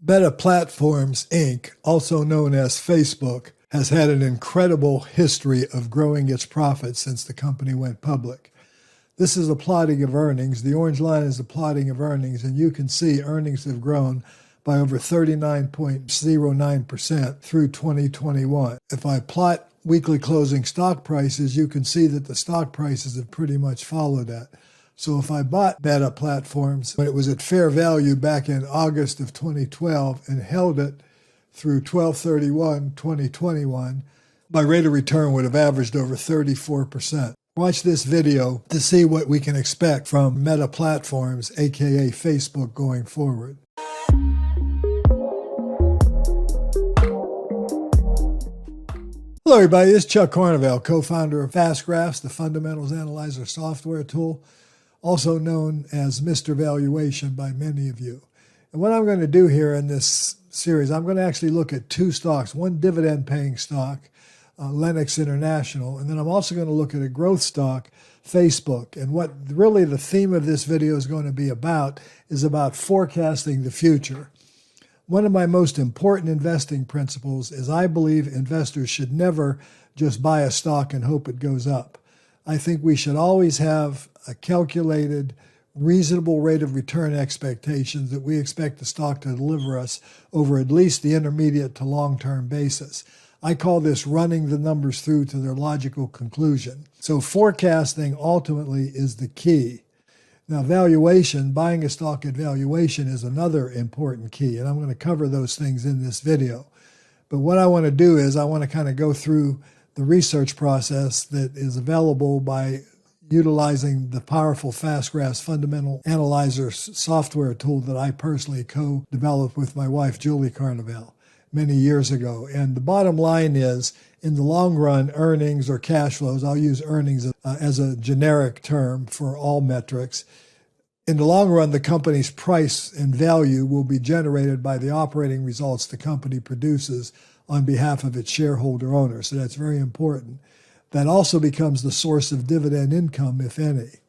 Meta Platforms, Inc., also known as Facebook, has had an incredible history of growing its profits since the company went public. This is a plotting of earnings. The orange line is the plotting of earnings, and you can see earnings have grown by over 39.09% through 2021. If I plot weekly closing stock prices, you can see that the stock prices have pretty much followed that. So if I bought Meta Platforms when it was at fair value back in August of 2012 and held it through 12/31/2021, my rate of return would have averaged over 34%. Watch this video to see what we can expect from Meta Platforms, aka Facebook, going forward. Hello everybody, this is Chuck Carnevale, co-founder of Fast Graphs, the Fundamentals Analyzer software tool, also known as Mr. Valuation by many of you. And what I'm going to do here in this series, I'm going to actually look at two stocks, one dividend-paying stock, Lennox International, and then I'm also going to look at a growth stock, Facebook. And what really the theme of this video is going to be about is about forecasting the future. One of my most important investing principles is I believe investors should never just buy a stock and hope it goes up. I think we should always have a calculated, reasonable rate of return expectations that we expect the stock to deliver us over at least the intermediate to long-term basis. I call this running the numbers through to their logical conclusion. So forecasting ultimately is the key. Now, valuation, buying a stock at valuation is another important key, and I'm going to cover those things in this video. But what I want to do is I want to kind of go through the research process that is available by utilizing the powerful Fast Graphs Fundamental Analyzer software tool that I personally co-developed with my wife, Julie Carnevale, many years ago. And the bottom line is, in the long run, earnings or cash flows, I'll use earnings as a generic term for all metrics. In the long run, the company's price and value will be generated by the operating results the company produces on behalf of its shareholder owners. So that's very important. That also becomes the source of dividend income, if any.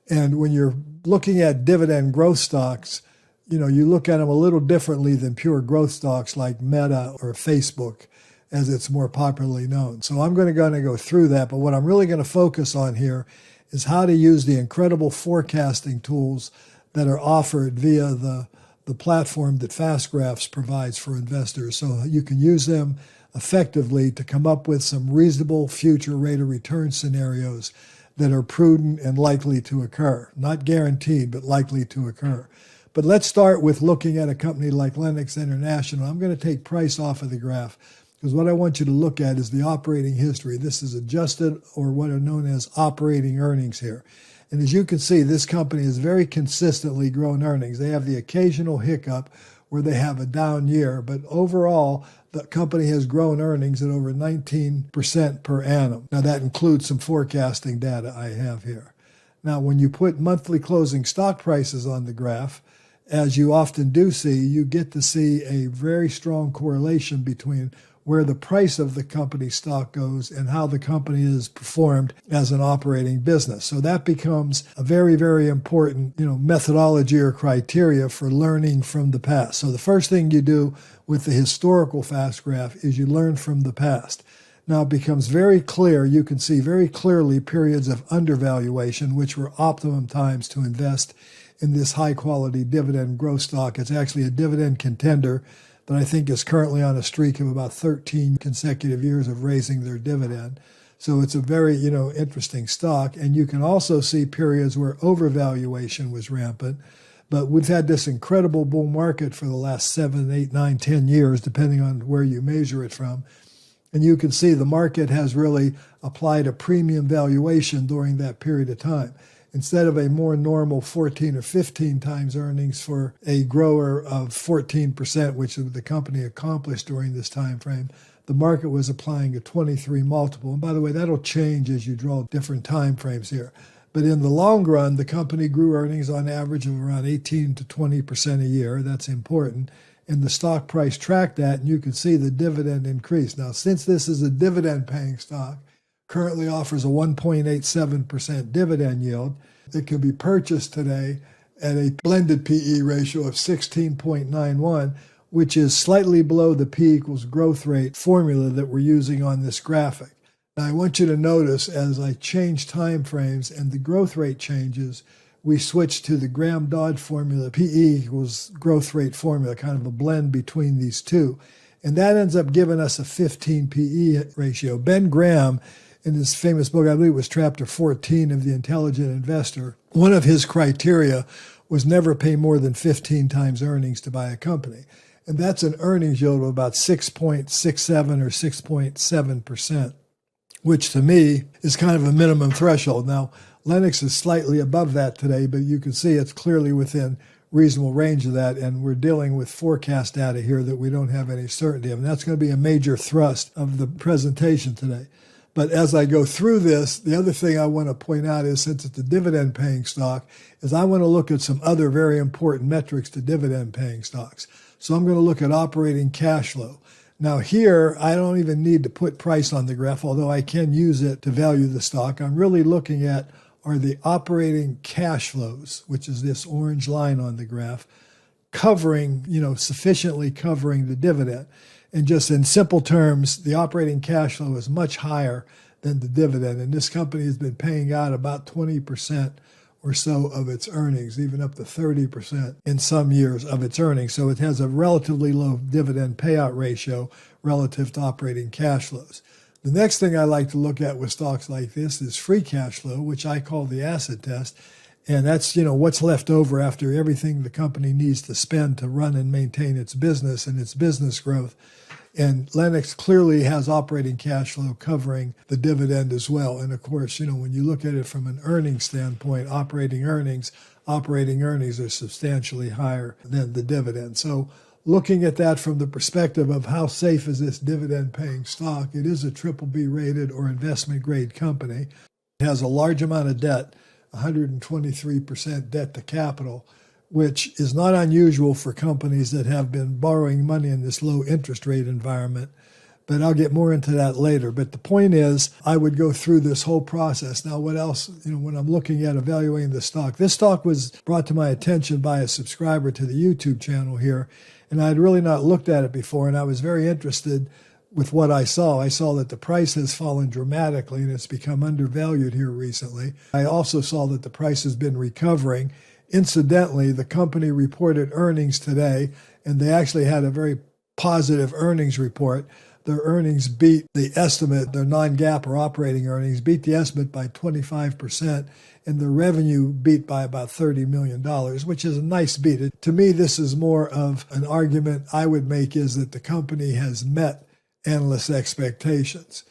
And when you're looking at dividend growth stocks, you look at them a little differently than pure growth stocks like Meta or Facebook, as it's more popularly known. So I'm going to go through that, but what I'm really going to focus on here is how to use the incredible forecasting tools that are offered via the platform that Fast Graphs provides for investors. So you can use them effectively to come up with some reasonable future rate of return scenarios that are prudent and likely to occur. Not guaranteed, but likely to occur. But let's start with looking at a company like Lennox International. I'm going to take price off of the graph, because what I want you to look at is the operating history. This is adjusted, or what are known as operating earnings here. And as you can see, this company has very consistently grown earnings. They have the occasional hiccup where they have a down year, but overall, the company has grown earnings at over 19% per annum. Now, that includes some forecasting data I have here. Now, when you put monthly closing stock prices on the graph, as you often do see, you get to see a very strong correlation between where the price of the company stock goes and how the company is performed as an operating business. So that becomes a very, very important, methodology or criteria for learning from the past. So the first thing you do with the historical fast graph is you learn from the past. Now it becomes very clear, you can see very clearly periods of undervaluation, which were optimum times to invest in this high-quality dividend growth stock. It's actually a dividend contender that I think is currently on a streak of about 13 consecutive years of raising their dividend. So it's a very, interesting stock. And you can also see periods where overvaluation was rampant. But we've had this incredible bull market for the last 7, 8, 9, 10 years, depending on where you measure it from. And you can see the market has really applied a premium valuation during that period of time. Instead of a more normal 14 or 15 times earnings for a grower of 14%, which the company accomplished during this time frame, the market was applying a 23 multiple. And by the way, that'll change as you draw different time frames here. But in the long run, the company grew earnings on average of around 18 to 20% a year. That's important. And the stock price tracked that, and you can see the dividend increase. Now, since this is a dividend-paying stock, currently offers a 1.87% dividend yield. It can be purchased today at a blended PE ratio of 16.91, which is slightly below the P equals growth rate formula that we're using on this graphic. Now, I want you to notice as I change time frames and the growth rate changes, we switch to the Graham-Dodd formula, PE equals growth rate formula, kind of a blend between these two. And that ends up giving us a 15 PE ratio. Ben Graham, in his famous book, I believe it was chapter 14 of The Intelligent Investor, one of his criteria was never pay more than 15 times earnings to buy a company. And that's an earnings yield of about 6.67 or 6.7%, which to me is kind of a minimum threshold. Now, Lennox is slightly above that today, but you can see it's clearly within reasonable range of that, and we're dealing with forecast data here that we don't have any certainty of. And that's going to be a major thrust of the presentation today. But as I go through this, the other thing I want to point out is, since it's a dividend-paying stock, is I want to look at some other very important metrics to dividend-paying stocks. So I'm going to look at operating cash flow. Now here, I don't even need to put price on the graph, although I can use it to value the stock. I'm really looking at are the operating cash flows, which is this orange line on the graph, covering, sufficiently covering the dividend. And just in simple terms, the operating cash flow is much higher than the dividend. And this company has been paying out about 20% or so of its earnings, even up to 30% in some years of its earnings. So it has a relatively low dividend payout ratio relative to operating cash flows. The next thing I like to look at with stocks like this is free cash flow, which I call the acid test. And that's, what's left over after everything the company needs to spend to run and maintain its business and its business growth. And Lennox clearly has operating cash flow covering the dividend as well. And of course, when you look at it from an earnings standpoint, operating earnings are substantially higher than the dividend. So looking at that from the perspective of how safe is this dividend-paying stock, it is a BBB rated or investment grade company. It has a large amount of debt, 123% debt to capital, which is not unusual for companies that have been borrowing money in this low interest rate environment. But I'll get more into that later. But the point is, I would go through this whole process. Now, what else, when I'm looking at evaluating the stock, this stock was brought to my attention by a subscriber to the YouTube channel here, and I had really not looked at it before, and I was very interested with what I saw. I saw that the price has fallen dramatically, and it's become undervalued here recently. I also saw that the price has been recovering. Incidentally, the company reported earnings today, and they actually had a very positive earnings report. Their earnings beat the estimate, their non-GAAP or operating earnings beat the estimate by 25%, and the revenue beat by about $30 million, which is a nice beat. To me, this is more of an argument I would make is that the company has met analyst expectations.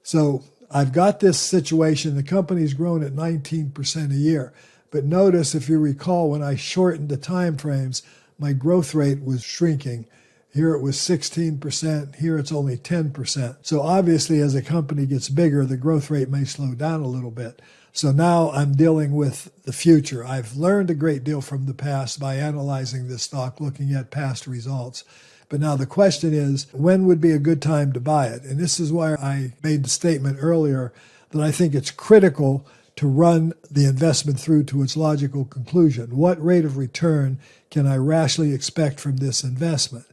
So I've got this situation. The company's grown at 19% a year. But notice, if you recall, when I shortened the time frames, my growth rate was shrinking. Here it was 16%. Here it's only 10%. So obviously, as a company gets bigger, the growth rate may slow down a little bit. So now I'm dealing with the future. I've learned a great deal from the past by analyzing this stock, looking at past results. But now the question is, when would be a good time to buy it? And this is why I made the statement earlier that I think it's critical to run the investment through to its logical conclusion. What rate of return can I rationally expect from this investment?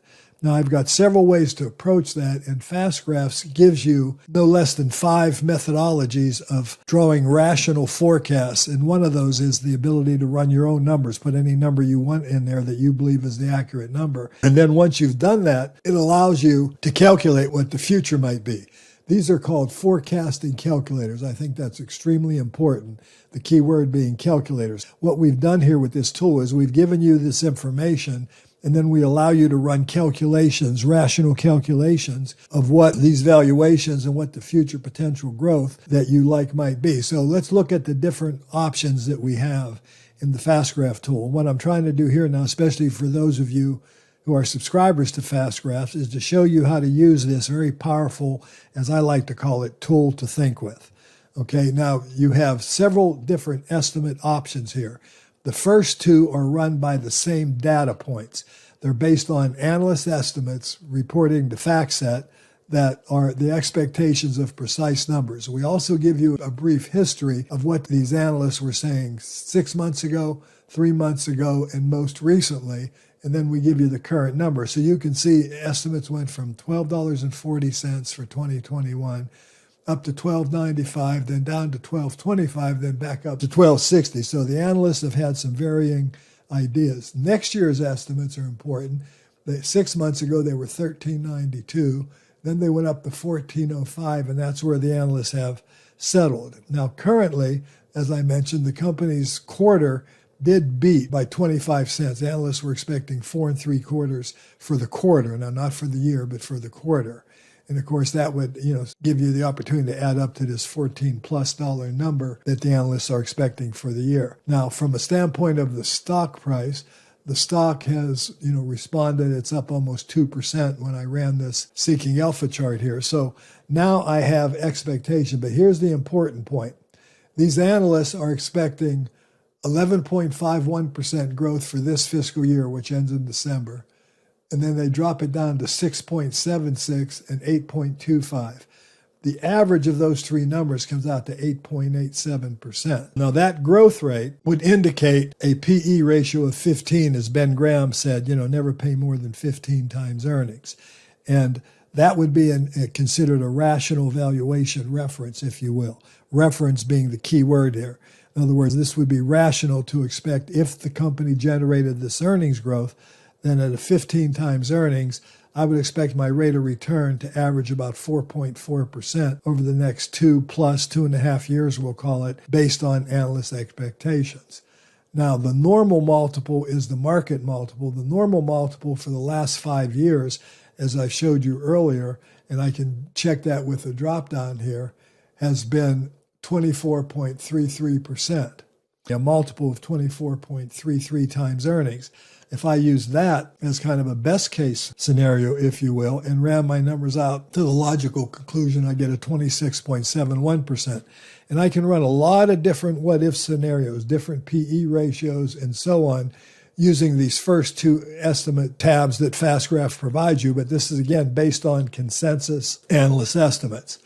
Now, I've got several ways to approach that, and FastGraphs gives you no less than 5 methodologies of drawing rational forecasts, and one of those is the ability to run your own numbers, put any number you want in there that you believe is the accurate number. And then once you've done that, it allows you to calculate what the future might be. These are called forecasting calculators. I think that's extremely important, the key word being calculators. What we've done here with this tool is we've given you this information, and then we allow you to run calculations, rational calculations of what these valuations and what the future potential growth that you like might be. So let's look at the different options that we have in the FastGraph tool. What I'm trying to do here now, especially for those of you who are subscribers to FastGraphs, is to show you how to use this very powerful, as I like to call it, tool to think with. Okay, now you have several different estimate options here. The first two are run by the same data points. They're based on analyst estimates reporting the fact set that are the expectations of precise numbers. We also give you a brief history of what these analysts were saying 6 months ago, 3 months ago, and most recently. and then we give you the current number. So you can see estimates went from $12.40 for 2021 up to $12.95, then down to $12.25, then back up to $12.60. So the analysts have had some varying ideas. Next year's estimates are important. 6 months ago, they were $13.92. Then they went up to $14.05, and that's where the analysts have settled. Now, currently, as I mentioned, the company's quarter did beat by 25 cents. Analysts were expecting 4.75 for the quarter. Now, not for the year, but for the quarter. And of course, that would, give you the opportunity to add up to this $14+ number that the analysts are expecting for the year. Now, from a standpoint of the stock price, the stock has, responded. It's up almost 2% when I ran this Seeking Alpha chart here. So now I have expectation. But here's the important point. These analysts are expecting 11.51% growth for this fiscal year, which ends in December. And then they drop it down to 6.76 and 8.25. The average of those three numbers comes out to 8.87%. Now, that growth rate would indicate a PE ratio of 15, as Ben Graham said, never pay more than 15 times earnings. And that would be considered a rational valuation reference, if you will. Reference being the key word here. In other words, this would be rational to expect if the company generated this earnings growth, then at a 15 times earnings, I would expect my rate of return to average about 4.4% over the next 2.5 years, we'll call it, based on analyst expectations. Now, the normal multiple is the market multiple. The normal multiple for the last 5 years, as I showed you earlier, and I can check that with the drop down here, has been 24.33%, a multiple of 24.33 times earnings. If I use that as kind of a best case scenario, if you will, and ran my numbers out to the logical conclusion, I get a 26.71%. And I can run a lot of different what-if scenarios, different PE ratios, and so on, using these first two estimate tabs that FastGraphs provides you. But this is, again, based on consensus analyst estimates.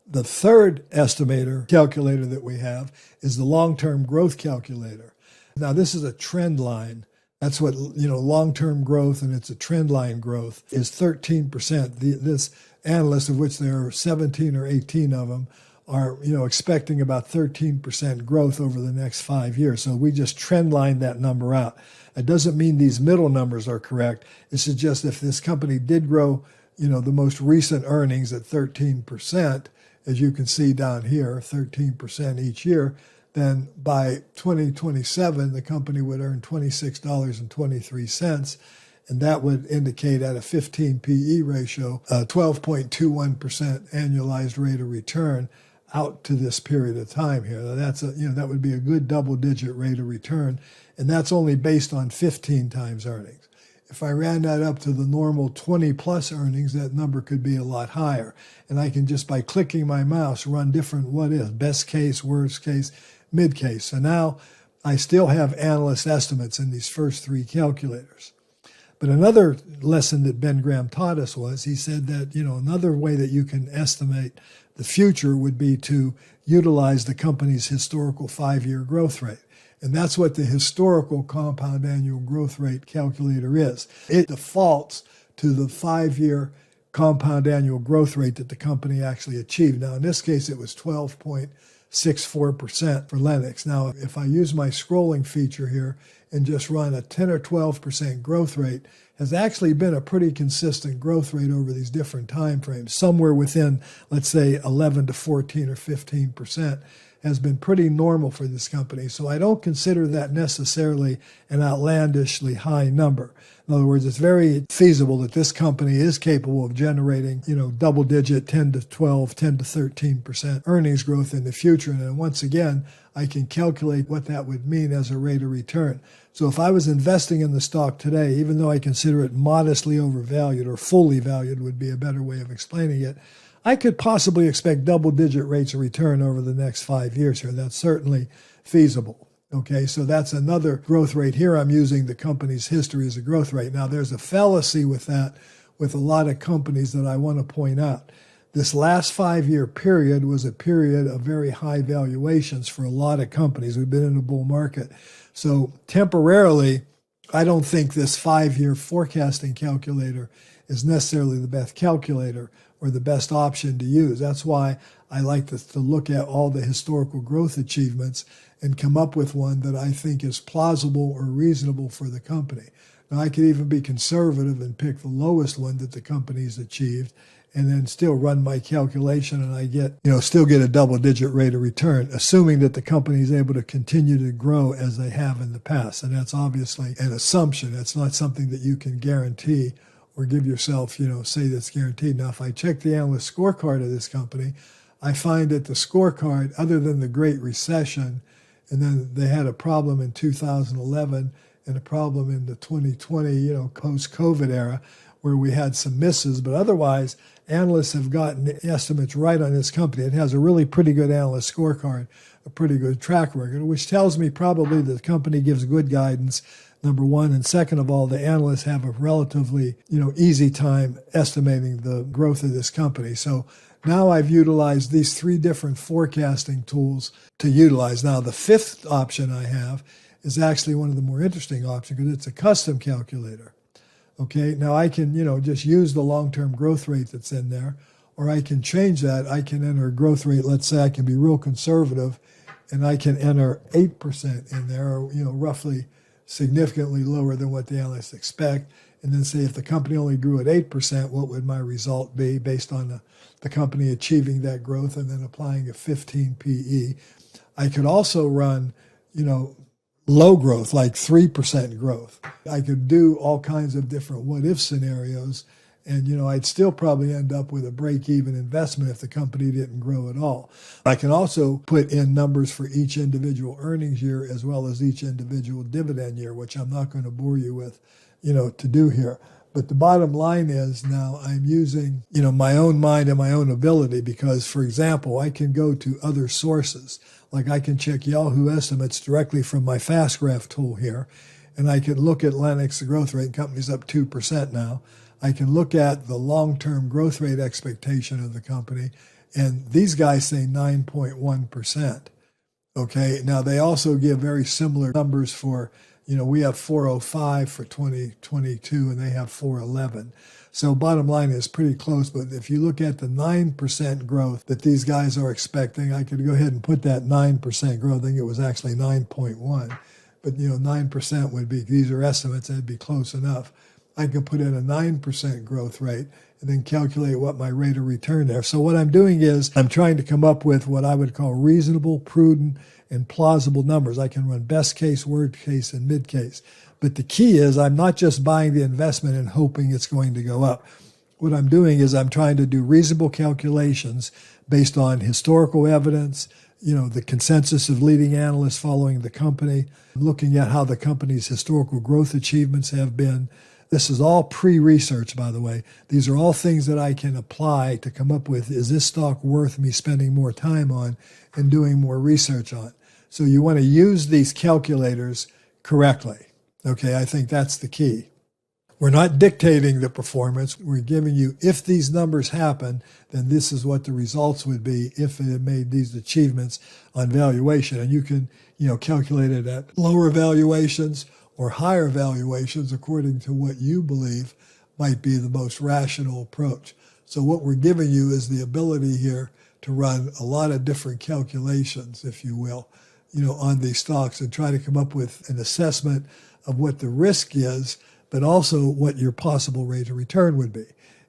The third estimator calculator that we have is the long-term growth calculator. Now, this is a trend line. That's what, long-term growth, and it's a trend line growth, is 13%. This analyst, of which there are 17 or 18 of them, are, expecting about 13% growth over the next 5 years. So we just trend line that number out. It doesn't mean these middle numbers are correct. It suggests if this company did grow, the most recent earnings at 13%, as you can see down here, 13% each year, then by 2027, the company would earn $26.23, and that would indicate at a 15 PE ratio, a 12.21% annualized rate of return out to this period of time here. Now that's that would be a good double-digit rate of return, and that's only based on 15 times earnings. If I ran that up to the normal 20+ earnings, that number could be a lot higher. And I can just, by clicking my mouse, run different what-if, best case, worst case, mid case. So now I still have analyst estimates in these first three calculators. But another lesson that Ben Graham taught us was, he said that, another way that you can estimate the future would be to utilize the company's historical 5-year growth rate. And that's what the historical compound annual growth rate calculator is. It defaults to the 5-year compound annual growth rate that the company actually achieved. Now, in this case, it was 12.64% for Lennox. Now, if I use my scrolling feature here and just run a 10 or 12% growth rate, has actually been a pretty consistent growth rate over these different time frames. Somewhere within, let's say, 11 to 14 or 15% has been pretty normal for this company. So I don't consider that necessarily an outlandishly high number. In other words, it's very feasible that this company is capable of generating, double-digit 10 to 12, 10 to 13% earnings growth in the future. And then once again, I can calculate what that would mean as a rate of return. So if I was investing in the stock today, even though I consider it modestly overvalued, or fully valued would be a better way of explaining it, I could possibly expect double-digit rates of return over the next 5 years here. That's certainly feasible. Okay, so that's another growth rate. Here I'm using the company's history as a growth rate. Now, there's a fallacy with that with a lot of companies that I want to point out. This last 5-year period was a period of very high valuations for a lot of companies. We've been in a bull market. So temporarily, I don't think this 5-year forecasting calculator is necessarily the best calculator or the best option to use. That's why I like to look at all the historical growth achievements and come up with one that I think is plausible or reasonable for the company. Now, I could even be conservative and pick the lowest one that the company's achieved and then still run my calculation and I get, still get a double-digit rate of return, assuming that the company is able to continue to grow as they have in the past. And that's obviously an assumption. That's not something that you can guarantee or give yourself, say that's guaranteed. Now, if I check the analyst scorecard of this company, I find that the scorecard, other than the Great Recession, and then they had a problem in 2011 and a problem in the 2020, post-COVID era, where we had some misses, but otherwise, analysts have gotten estimates right on this company. It has a really pretty good analyst scorecard, a pretty good track record, which tells me probably that the company gives good guidance, number one, and second of all, the analysts have a relatively, easy time estimating the growth of this company. So now I've utilized these 3 different forecasting tools to utilize. Now, the 5th option I have is actually one of the more interesting options because it's a custom calculator. Okay, now I can, just use the long-term growth rate that's in there, or I can change that. I can enter a growth rate. Let's say I can be real conservative and I can enter 8% in there, or, roughly significantly lower than what the analysts expect. And then say if the company only grew at 8%, what would my result be based on the company achieving that growth and then applying a 15 PE. I could also run, low growth, like 3% growth. I could do all kinds of different what-if scenarios, and, I'd still probably end up with a break-even investment if the company didn't grow at all. I can also put in numbers for each individual earnings year as well as each individual dividend year, which I'm not going to bore you with, to do here. But the bottom line is now I'm using, my own mind and my own ability because, for example, I can go to other sources. Like I can check Yahoo estimates directly from my fast graph tool here, and I can look at Lennox, the growth rate, company's up 2% now. I can look at the long-term growth rate expectation of the company, and these guys say 9.1%. Okay, now they also give very similar numbers for, we have 405 for 2022 and they have 411. So bottom line is pretty close, but if you look at the 9% growth that these guys are expecting, I could go ahead and put that 9% growth. I think it was actually 9.1, but 9% would be, these are estimates, that'd be close enough. I can put in a 9% growth rate and then calculate what my rate of return there. So what I'm doing is I'm trying to come up with what I would call reasonable, prudent, and plausible numbers. I can run best case, worst case, and mid case. But the key is I'm not just buying the investment and hoping it's going to go up. What I'm doing is I'm trying to do reasonable calculations based on historical evidence, the consensus of leading analysts following the company, looking at how the company's historical growth achievements have been. This is all pre-research, by the way. These are all things that I can apply to come up with, is this stock worth me spending more time on and doing more research on? So you want to use these calculators correctly. Okay, I think that's the key. We're not dictating the performance. We're giving you, if these numbers happen, then this is what the results would be if it had made these achievements on valuation. And you can, calculate it at lower valuations or higher valuations according to what you believe might be the most rational approach. So what we're giving you is the ability here to run a lot of different calculations, if you will, on these stocks and try to come up with an assessment of what the risk is, but also what your possible rate of return would be.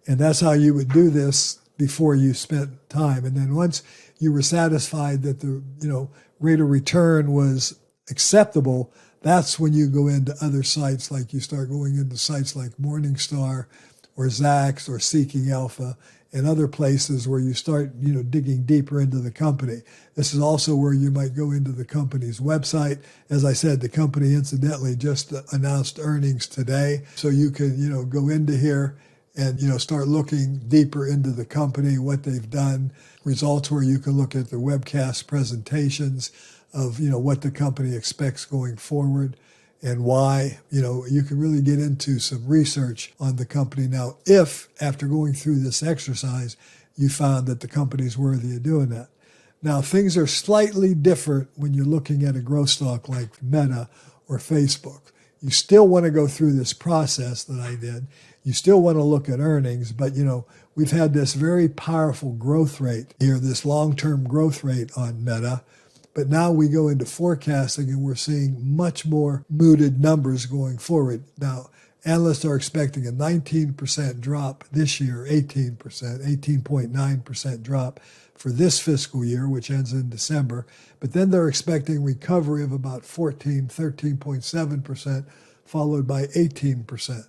And that's how you would do this before you spent time. And then once you were satisfied that the, rate of return was acceptable, that's when you go into other sites, like you start going into sites like Morningstar or Zacks or Seeking Alpha and other places where you start, digging deeper into the company. This is also where you might go into the company's website. As I said, the company incidentally just announced earnings today. So you can, go into here and, start looking deeper into the company, what they've done, results where you can look at the webcast presentations of, what the company expects going forward and why. You can really get into some research on the company. Now, if after going through this exercise, you found that the company's worthy of doing that. Now, things are slightly different when you're looking at a growth stock like Meta or Facebook. You still want to go through this process that I did. You still want to look at earnings, but we've had this very powerful growth rate here, this long-term growth rate on Meta. But now we go into forecasting and we're seeing much more mooted numbers going forward. Now, analysts are expecting a 19% drop this year, 18.9% drop for this fiscal year, which ends in December. But then they're expecting recovery of about 13.7%, followed by 18%.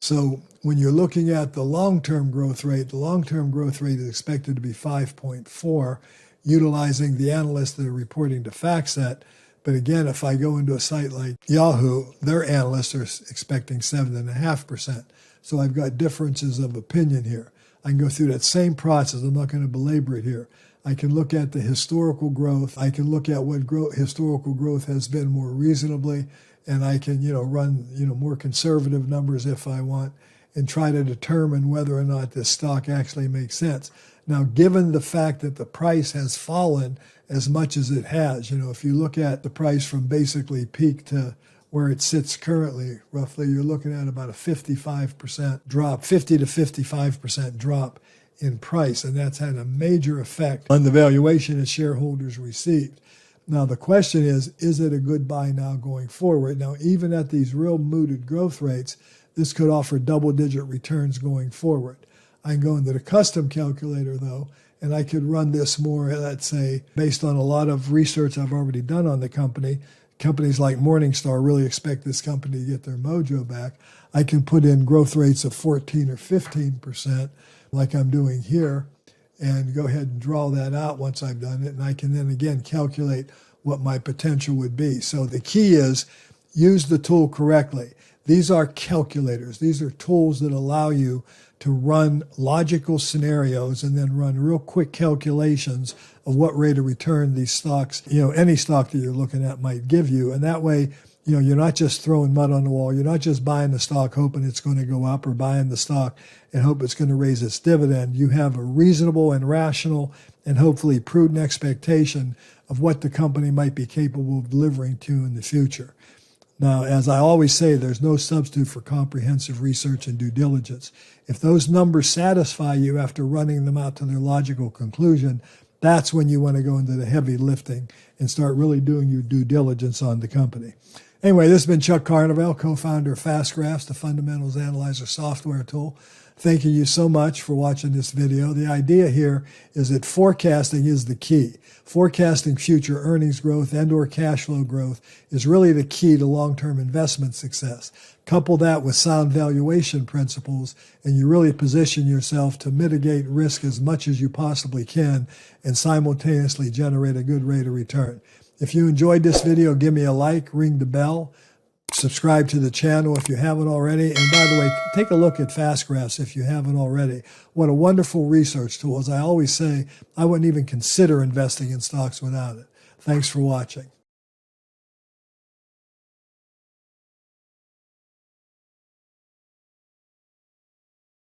So when you're looking at the long-term growth rate, the long-term growth rate is expected to be 5.4, utilizing the analysts that are reporting to FactSet. But again, if I go into a site like Yahoo, their analysts are expecting 7.5%. So I've got differences of opinion here. I can go through that same process. I'm not going to belabor it here. I can look at the historical growth. I can look at what historical growth has been more reasonably, and I can, run, more conservative numbers if I want, and try to determine whether or not this stock actually makes sense. Now, given the fact that the price has fallen as much as it has, if you look at the price from basically peak to where it sits currently, roughly, you're looking at about a 55% drop, 50 to 55% drop in price, and that's had a major effect on the valuation that shareholders received. Now, the question is it a good buy now going forward? Now, even at these real mooted growth rates, this could offer double-digit returns going forward. I can go into the custom calculator, though, and I could run this more, let's say, based on a lot of research I've already done on the company. Companies like Morningstar really expect this company to get their mojo back. I can put in growth rates of 14 or 15%, like I'm doing here, and go ahead and draw that out once I've done it. And I can then again calculate what my potential would be. So the key is use the tool correctly. These are calculators. These are tools that allow you to run logical scenarios and then run real quick calculations of what rate of return these stocks, any stock that you're looking at might give you. And that way, you're not just throwing mud on the wall. You're not just buying the stock hoping it's going to go up, or buying the stock and hope it's going to raise its dividend. You have a reasonable and rational and hopefully prudent expectation of what the company might be capable of delivering to in the future. Now, as I always say, there's no substitute for comprehensive research and due diligence. If those numbers satisfy you after running them out to their logical conclusion, that's when you want to go into the heavy lifting and start really doing your due diligence on the company. Anyway, this has been Chuck Carnevale, co-founder of FastGraphs, the Fundamentals Analyzer software tool. Thank you so much for watching this video. The idea here is that forecasting is the key. Forecasting future earnings growth and or cash flow growth is really the key to long-term investment success. Couple that with sound valuation principles, and you really position yourself to mitigate risk as much as you possibly can and simultaneously generate a good rate of return. If you enjoyed this video, give me a like, ring the bell, subscribe to the channel if you haven't already. And by the way, take a look at FastGraphs if you haven't already. What a wonderful research tool. As I always say, I wouldn't even consider investing in stocks without it. Thanks for watching.